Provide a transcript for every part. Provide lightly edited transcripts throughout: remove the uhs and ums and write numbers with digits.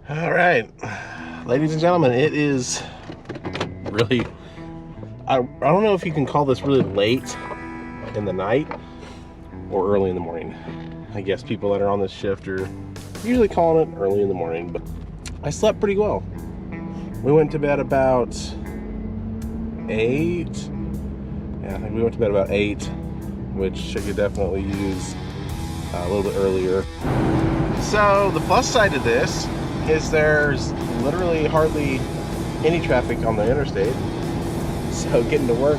All right, ladies and gentlemen, it is really, I don't know if you can call this really late in the night or early in the morning. I guess people that are on this shift are usually calling it early in the morning, but I slept pretty well. We went to bed about 8. Yeah, I think we went to bed about 8, which I could definitely use a little bit earlier. So the plus side of this is there's literally hardly any traffic on the interstate. So getting to work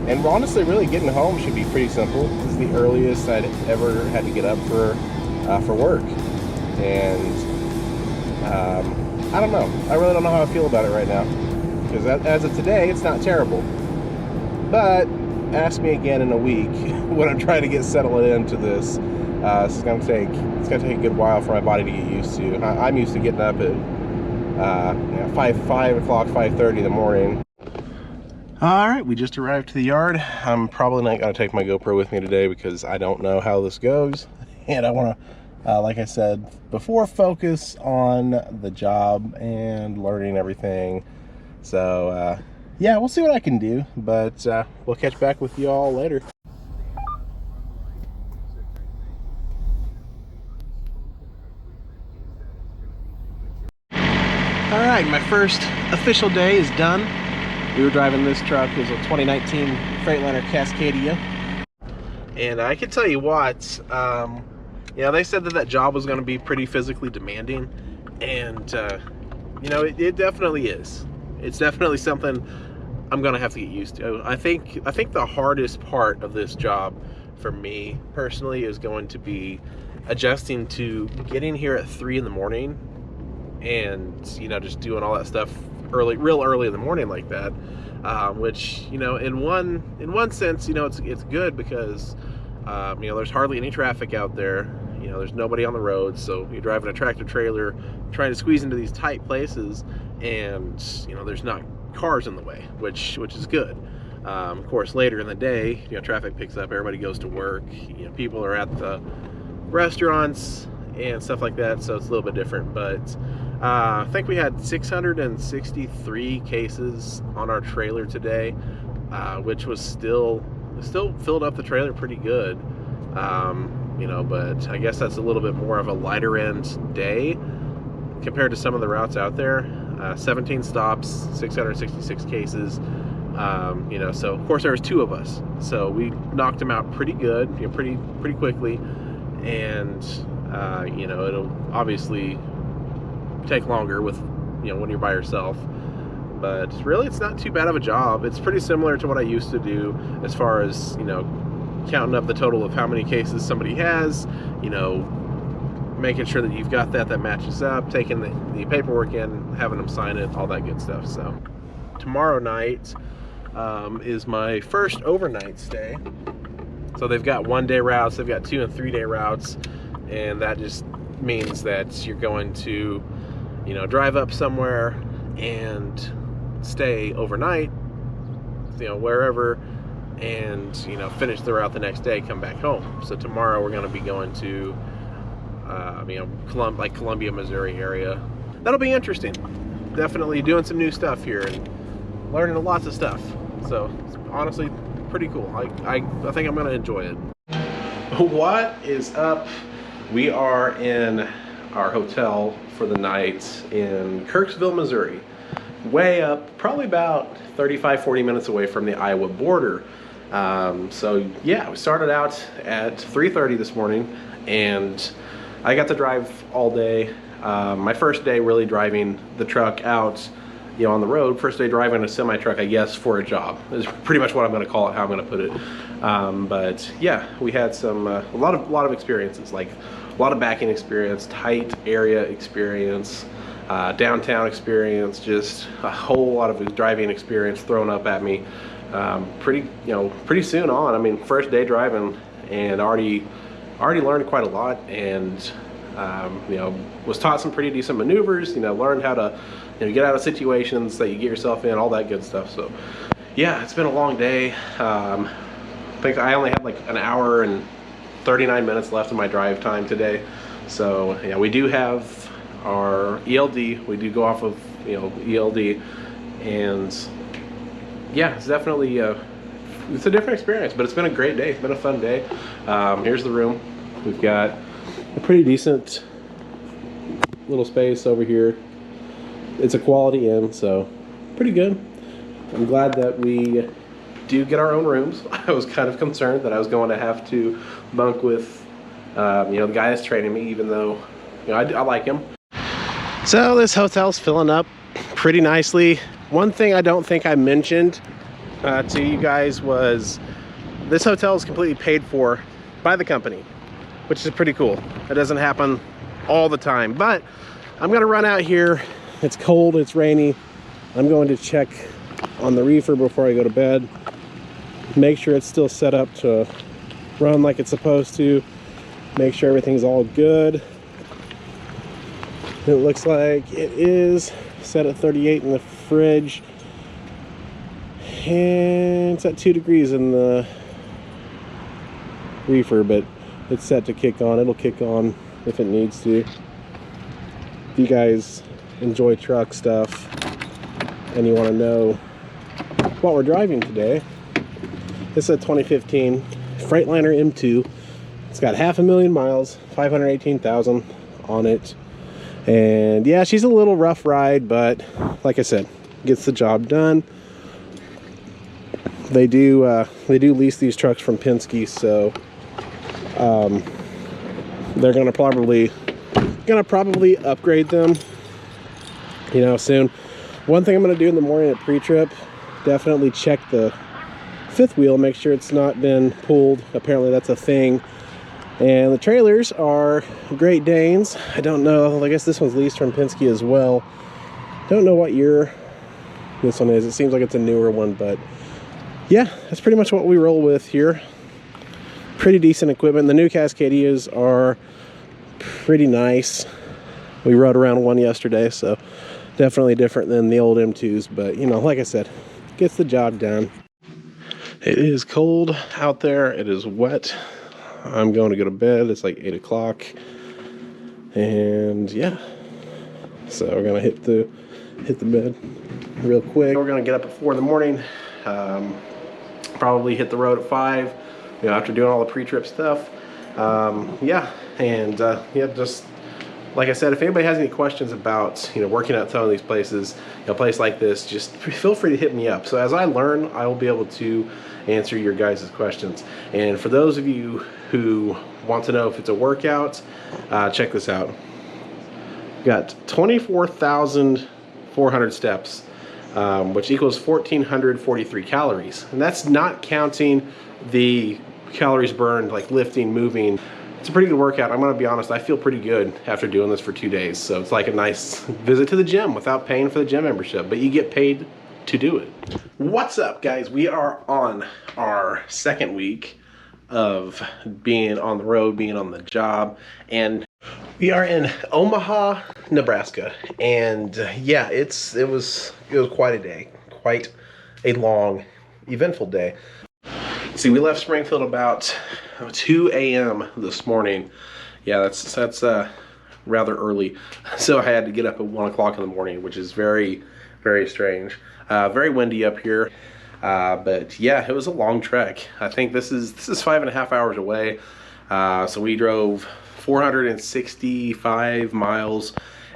and honestly really getting home should be pretty simple. This is the earliest I'd ever had to get up for work. And I don't know. I really don't know how I feel about it right now. Because as of today, it's not terrible. But ask me again in a week when I'm trying to get settled into this. This is gonna take a good while for my body to get used to. I'm used to getting up at 5 o'clock, 5:30 in the morning. All right, we just arrived to the yard. I'm probably not gonna take my GoPro with me today because I don't know how this goes, and I want to, like I said before, focus on the job and learning everything. So yeah, we'll see what I can do, but we'll catch back with you all later. All right, my first official day is done. We were driving this truck. It was a 2019 Freightliner Cascadia. And I can tell you what, they said that job was going to be pretty physically demanding. And, it definitely is. It's definitely something I'm going to have to get used to. I think the hardest part of this job for me personally is going to be adjusting to getting here at 3 in the morning and just doing all that stuff real early in the morning like that, which in one sense it's good because there's hardly any traffic out there. There's nobody on the road, so you're driving a tractor trailer trying to squeeze into these tight places, and there's not cars in the way, which is good. Of course, later in the day, traffic picks up, everybody goes to work, people are at the restaurants and stuff like that, so it's a little bit different. But I think we had 663 cases on our trailer today, which was still filled up the trailer pretty good. But I guess that's a little bit more of a lighter end day compared to some of the routes out there. 17 stops, 666 cases. So of course there was 2 of us, so we knocked them out pretty good, pretty quickly, and it'll obviously take longer with when you're by yourself, but really it's not too bad of a job. It's pretty similar to what I used to do as far as counting up the total of how many cases somebody has, making sure that you've got that matches up, taking the paperwork in, having them sign it, all that good stuff. So tomorrow night is my first overnight stay. So they've got 1-day routes, they've got 2- and 3-day routes, and that just means that you're going to drive up somewhere and stay overnight, wherever, and finish the route the next day, come back home. So tomorrow we're going to be going to Columbia, Missouri area. That'll be interesting. Definitely doing some new stuff here and learning lots of stuff. So it's honestly pretty cool. I think I'm going to enjoy it. What is up? We are in our hotel for the night in Kirkville, Missouri. Way up, probably about 35-40 minutes away from the Iowa border. So yeah, we started out at 3:30 this morning, and I got to drive all day. My first day really driving the truck out, on the road. First day driving a semi-truck, I guess, for a job is pretty much what I'm going to call it, how I'm going to put it. But yeah, we had a lot of experiences, like a lot of backing experience, tight area experience, downtown experience, just a whole lot of driving experience thrown up at me. Pretty soon on. I mean, first day driving, and already learned quite a lot, and was taught some pretty decent maneuvers. Learned how to get out of situations that you get yourself in, all that good stuff. So yeah, it's been a long day. I think I only had like an hour and 39 minutes left of my drive time today. So yeah, we do have our ELD. We do go off of, you know, ELD, and yeah, it's definitely it's a different experience, but it's been a great day. It's been a fun day. Here's the room. We've got a pretty decent little space over here. It's a quality inn, so pretty good. I'm glad that we do get our own rooms. I was kind of concerned that I was going to have to bunk with you know, the guy that's training me, even though, you know, I like him. So this hotel's filling up pretty nicely. One thing I don't think I mentioned to you guys was this hotel is completely paid for by the company, which is pretty cool. It doesn't happen all the time, but I'm gonna run out here. It's cold, it's rainy. I'm going to check on the reefer before I go to bed. Make sure it's still set up to run like it's supposed to. Make sure everything's all good. It looks like it is set at 38 in the fridge. And it's at 2 degrees in the reefer, but it's set to kick on. It'll kick on if it needs to. If you guys enjoy truck stuff and you want to know what we're driving today, this is a 2015 Freightliner M2. It's got 500,000 miles, 518,000 on it. And yeah, she's a little rough ride, but like I said, gets the job done. They do lease these trucks from Penske, so they're gonna probably upgrade them, you know, soon. One thing I'm gonna do in the morning at pre-trip, definitely check the fifth wheel, make sure it's not been pulled. Apparently that's a thing. And the trailers are Great Danes. I don't know, I guess this one's leased from Penske as well. Don't know what year this one is. It seems like it's a newer one, but yeah, that's pretty much what we roll with here. Pretty decent equipment. The new Cascadias are pretty nice. We rode around one yesterday, so definitely different than the old M2s, but you know, like I said, gets the job done. It is cold out there. It is wet. I'm going to go to bed. It's like 8 o'clock. And yeah, so we're gonna hit the bed real quick. We're gonna get up at 4 in the morning. Probably hit the road at 5, you know, after doing all the pre-trip stuff. Yeah, and yeah, just like I said, if anybody has any questions about, you know, working at some of these places, you know, a place like this, just feel free to hit me up. So as I learn, I will be able to answer your guys' questions. And for those of you who want to know if it's a workout, check this out. We've got 24,400 steps. Which equals 1,443 calories. And that's not counting the calories burned, like lifting, moving. It's a pretty good workout. I'm gonna be honest, I feel pretty good after doing this for 2 days. So it's like a nice visit to the gym without paying for the gym membership, but you get paid to do it. What's up, guys? We are on our second week of being on the road, being on the job, and we are in Omaha, Nebraska, and yeah, it was quite a day, quite a long, eventful day. See, we left Springfield about 2 a.m. this morning. Yeah, that's rather early. So I had to get up at 1 o'clock in the morning, which is very, very strange. Very windy up here. But yeah, it was a long trek. I think this is 5.5 hours away. So we drove 465 miles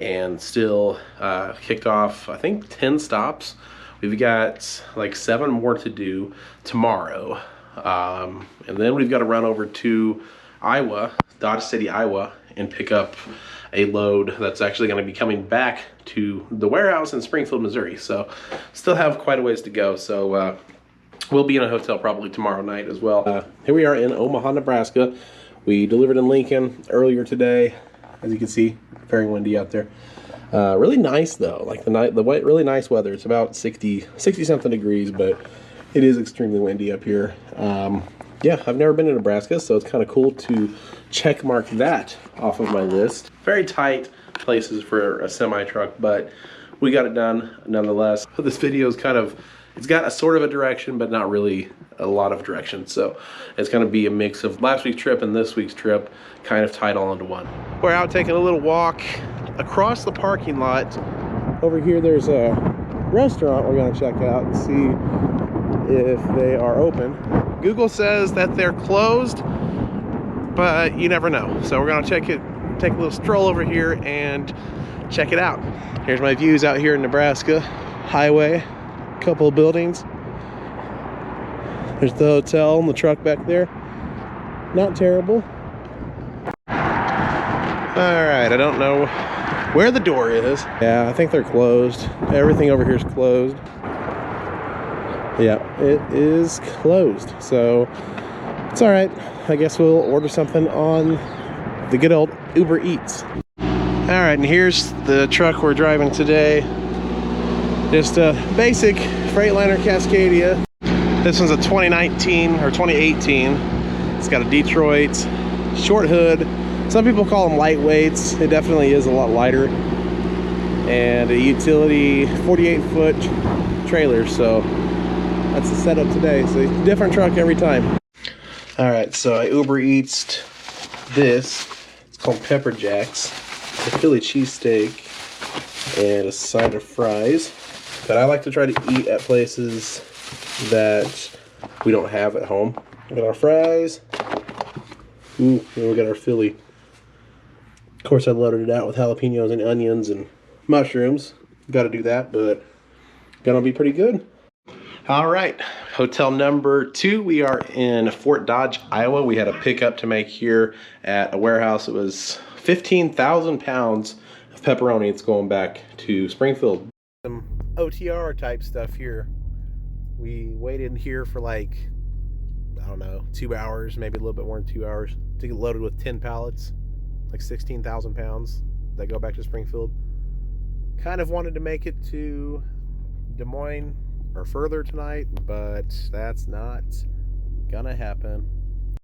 and still kicked off, I think, 10 stops. We've got like 7 more to do tomorrow. And then we've got to run over to Iowa, Dodge City, Iowa, and pick up a load that's actually going to be coming back to the warehouse in Springfield, Missouri. So still have quite a ways to go. So we'll be in a hotel probably tomorrow night as well. Here we are in Omaha, Nebraska. We delivered in Lincoln earlier today. As you can see, very windy out there. Really nice though, like really nice weather. It's about 60 something degrees, but it is extremely windy up here. Yeah, I've never been to Nebraska, so it's kind of cool to check mark that off of my list. Very tight places for a semi truck, but we got it done nonetheless. This video is kind of, it's got a sort of a direction, but not really a lot of direction. So it's going to be a mix of last week's trip and this week's trip, kind of tied all into one. We're out taking a little walk across the parking lot over here, there's a restaurant we're gonna check out and see if they are open. Google says that they're closed, but you never know. So we're gonna take a little stroll over here and check it out. Here's my views out here in Nebraska. Highway, couple of buildings. There's the hotel and the truck back there. Not terrible. Alright, I don't know where the door is. Yeah, I think they're closed. Everything over here is closed. Yeah, it is closed. So it's alright. I guess we'll order something on the good old Uber Eats. Alright, and here's the truck we're driving today. Just a basic Freightliner Cascadia. This one's a 2019 or 2018. It's got a Detroit short hood. Some people call them lightweights. It definitely is a lot lighter. And a utility 48-foot trailer. So that's the setup today. So different truck every time. All right, so I Uber Eats this. It's called Pepper Jacks. A Philly cheesesteak and a side of fries. But I like to try to eat at places that we don't have at home. We got our fries. Ooh, and we got our Philly. Of course, I loaded it out with jalapenos and onions and mushrooms. Got to do that, but gonna be pretty good. All right, hotel number 2. We are in Fort Dodge, Iowa. We had a pickup to make here at a warehouse. It was 15,000 pounds of pepperoni. It's going back to Springfield. Some OTR type stuff here. We waited here for like, I don't know, 2 hours, maybe a little bit more than 2 hours to get loaded with 10 pallets, like 16,000 pounds that go back to Springfield. Kind of wanted to make it to Des Moines or further tonight, but that's not gonna happen.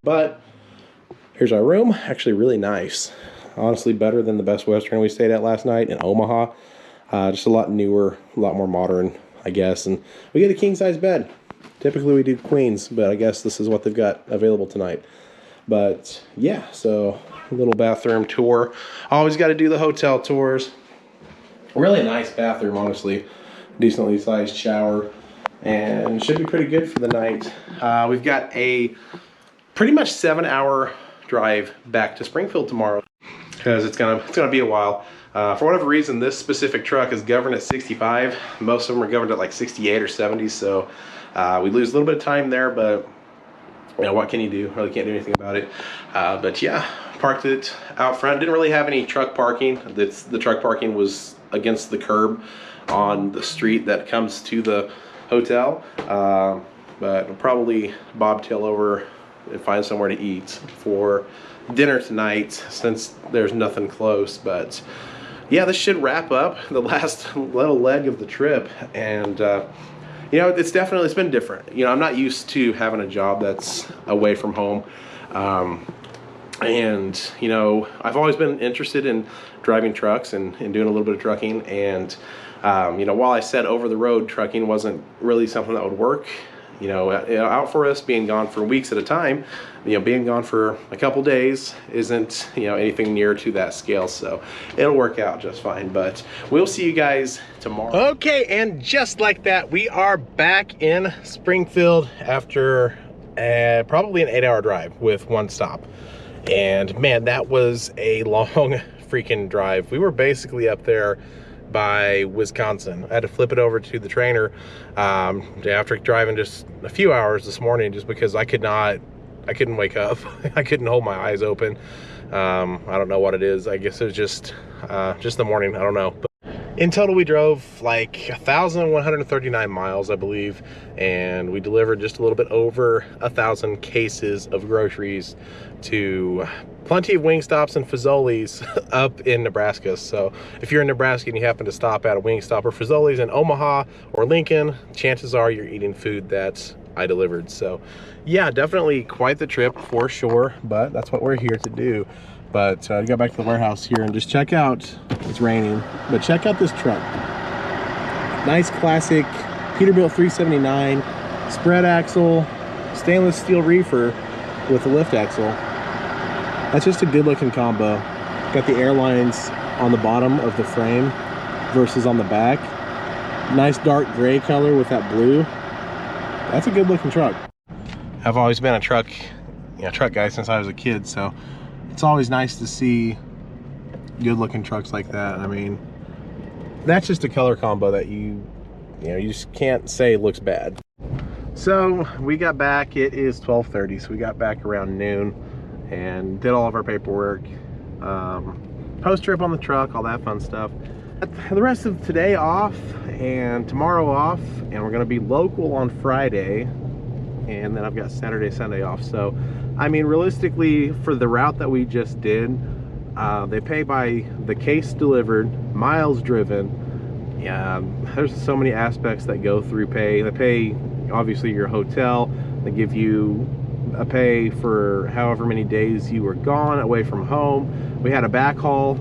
But here's our room. Actually really nice. Honestly better than the Best Western we stayed at last night in Omaha. Just a lot newer, a lot more modern, I guess. And we get a king-size bed. Typically we do queens, but I guess this is what they've got available tonight. But yeah, so a little bathroom tour. Always got to do the hotel tours. Really nice bathroom, honestly. Decently sized shower. And should be pretty good for the night. We've got a pretty much 7-hour drive back to Springfield tomorrow, because it's gonna be a while. For whatever reason, this specific truck is governed at 65. Most of them are governed at like 68 or 70, so we lose a little bit of time there, but you know, what can you do? Really can't do anything about it. But yeah, parked it out front. Didn't really have any truck parking. The truck parking was against the curb on the street that comes to the hotel. But I'll probably bobtail over and find somewhere to eat for dinner tonight, since there's nothing close. But yeah, this should wrap up the last little leg of the trip. And you know, it's been different. You know, I'm not used to having a job that's away from home. And you know, I've always been interested in driving trucks and doing a little bit of trucking. And you know, while I said over the road trucking wasn't really something that would work, you know, out for us being gone for weeks at a time, you know, being gone for a couple days isn't, you know, anything near to that scale. So it'll work out just fine. But we'll see you guys tomorrow. Okay, and just like that, we are back in Springfield after probably an 8-hour drive with one stop. And man, that was a long freaking drive. We were basically up there by Wisconsin. I had to flip it over to the trainer after driving just a few hours this morning, just because I couldn't wake up. I couldn't hold my eyes open. I don't know what it is. I guess it was just the morning. I don't know. But in total, we drove like 1,139 miles, I believe, and we delivered just a little bit over 1,000 cases of groceries to plenty of Wingstops and Fazoli's up in Nebraska. So if you're in Nebraska and you happen to stop at a Wingstop or Fazoli's in Omaha or Lincoln, chances are you're eating food that I delivered. So yeah, definitely quite the trip for sure, but that's what we're here to do. But I got back to the warehouse here and just check out, it's raining, but check out this truck. Nice classic Peterbilt 379, spread axle, stainless steel reefer with a lift axle. That's just a good looking combo. Got the airlines on the bottom of the frame versus on the back. Nice dark gray color with that blue. That's a good looking truck. I've always been a truck guy since I was a kid, so it's always nice to see good looking trucks like that. I mean, that's just a color combo that you just can't say looks bad. So we got back, it is 12:30, so we got back around noon and did all of our paperwork, post trip on the truck, all that fun stuff. The rest of today off and tomorrow off, and we're going to be local on Friday, and then I've got Saturday, Sunday off. So I mean, realistically, for the route that we just did, they pay by the case delivered, miles driven. Yeah, there's so many aspects that go through pay. They pay obviously your hotel, they give you a pay for however many days you were gone away from home. We had a back haul,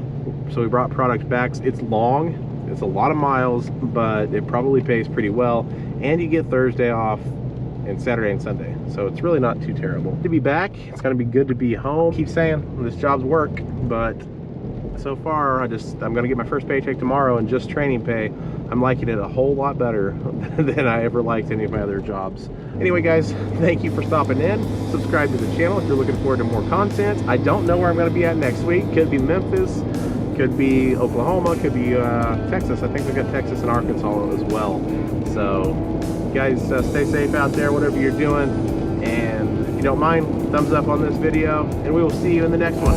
so we brought product back. It's long, it's a lot of miles, but it probably pays pretty well, and you get Thursday off and Saturday and Sunday, so it's really not too terrible to be back. It's gonna be good to be home. Keep saying this job's work, but so far I'm gonna get my first paycheck tomorrow, and just training pay, I'm liking it a whole lot better than I ever liked any of my other jobs. Anyway guys, thank you for stopping in. Subscribe to the channel if you're looking forward to more content. I don't know where I'm gonna be at next week. Could be Memphis, could be Oklahoma, could be Texas. I think we've got Texas and Arkansas as well. So guys, stay safe out there, whatever you're doing, and if you don't mind, thumbs up on this video, and we will see you in the next one.